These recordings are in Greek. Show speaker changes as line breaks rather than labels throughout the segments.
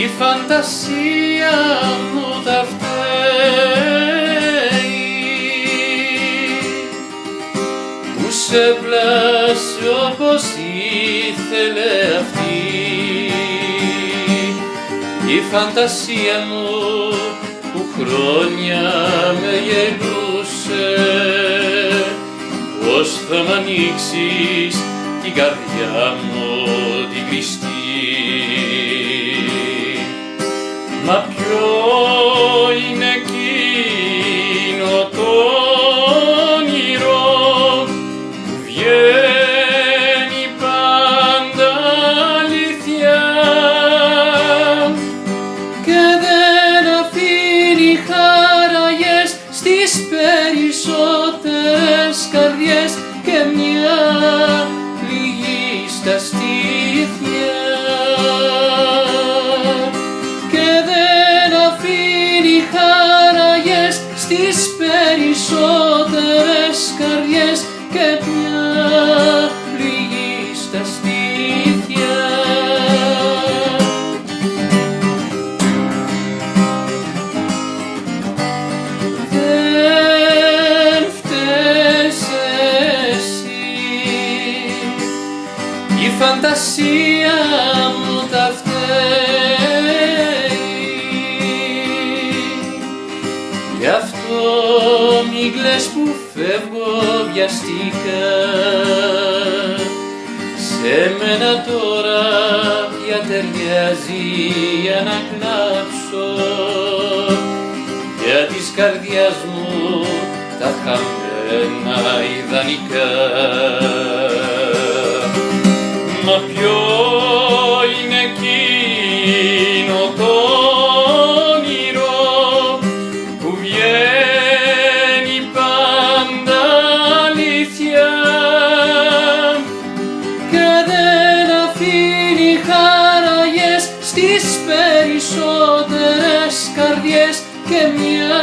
η φαντασία μου τα φταίει που σε πλάσει όπως ήθελε αυτή. Η φαντασία μου που χρόνια με γελούσε, πως θα μ' ανοίξεις την καρδιά μου την κλειστή. Μα ποιο είναι εκείνο το όνειρο που βγαίνει πάντα αλήθεια και δεν αφήνει χαραγές στις περισσότερες καρδιές και μια πληγή στα στήθια. Στις περισσότερες καρδιές και μια πληγή στα στήθια. Δεν φταίς εσύ, η φαντασία μου τα φταίει. Γι' αυτό μη κλαις που φεύγω βιαστικά, σε μένα τώρα πια ταιριάζει για να κλάψω, για της καρδιάς μου τα χαμένα ιδανικά. Μα ποιο είναι εκείνο το στις περισσότερες καρδιές και μια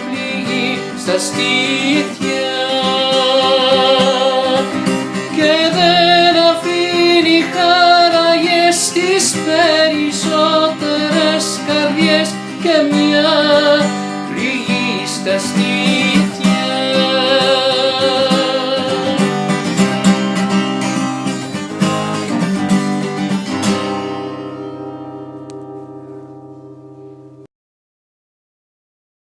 πληγή στα στήθια και δεν αφήνει χαραγές στις περισσότερες καρδιές και μια πληγή στα στήθια.